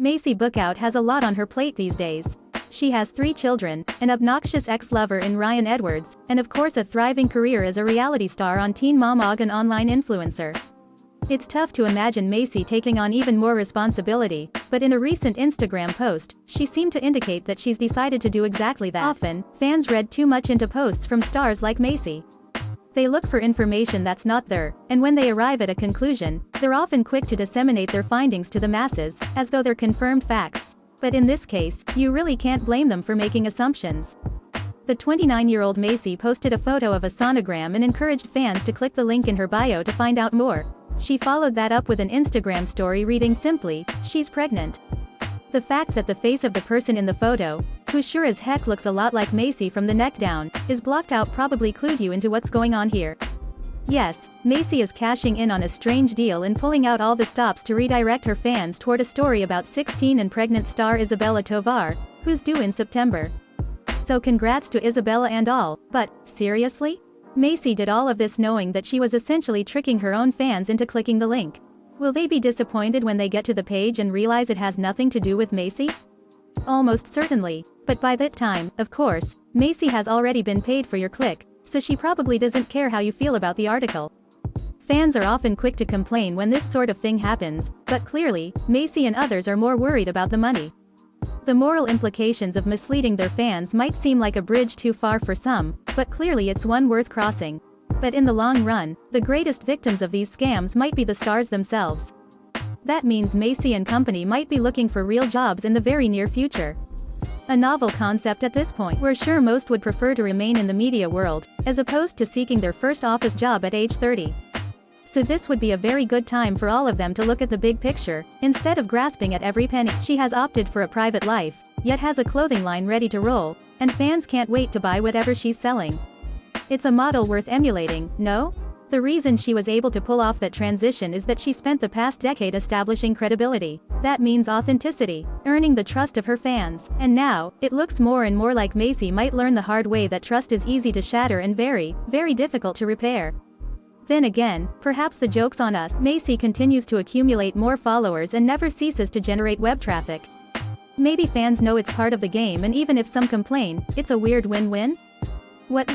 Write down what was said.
Maci Bookout has a lot on her plate these days. She has 3 children, an obnoxious ex-lover in Ryan Edwards, and of course a thriving career as a reality star on Teen Mom Og, an online influencer. It's tough to imagine Maci taking on even more responsibility, but in a recent Instagram post, she seemed to indicate that she's decided to do exactly that. Often, fans read too much into posts from stars like Maci. They look for information that's not there, and when they arrive at a conclusion, they're often quick to disseminate their findings to the masses, as though they're confirmed facts. But in this case, you really can't blame them for making assumptions. The 29-year-old Maci posted a photo of a sonogram and encouraged fans to click the link in her bio to find out more. She followed that up with an Instagram story reading simply, "She's pregnant." The fact that the face of the person in the photo, who sure as heck looks a lot like Maci from the neck down, is blocked out probably clued you into what's going on here. Yes, Maci is cashing in on a strange deal and pulling out all the stops to redirect her fans toward a story about 16 and pregnant star Isabella Tovar, who's due in September. So congrats to Isabella and all, but, seriously? Maci did all of this knowing that she was essentially tricking her own fans into clicking the link. Will they be disappointed when they get to the page and realize it has nothing to do with Maci? Almost certainly, but by that time, of course, Maci has already been paid for your click, so she probably doesn't care how you feel about the article. Fans are often quick to complain when this sort of thing happens, but clearly, Maci and others are more worried about the money. The moral implications of misleading their fans might seem like a bridge too far for some, but clearly it's one worth crossing. But in the long run, the greatest victims of these scams might be the stars themselves. That means Maci and company might be looking for real jobs in the very near future. A novel concept at this point. We're sure most would prefer to remain in the media world, as opposed to seeking their first office job at age 30. So this would be a very good time for all of them to look at the big picture, instead of grasping at every penny. She has opted for a private life, yet has a clothing line ready to roll, and fans can't wait to buy whatever she's selling. It's a model worth emulating, no? The reason she was able to pull off that transition is that she spent the past decade establishing credibility. That means authenticity, earning the trust of her fans. And now, it looks more and more like Maci might learn the hard way that trust is easy to shatter and very, very difficult to repair. Then again, perhaps the joke's on us. Maci continues to accumulate more followers and never ceases to generate web traffic. Maybe fans know it's part of the game, and even if some complain, it's a weird win-win? What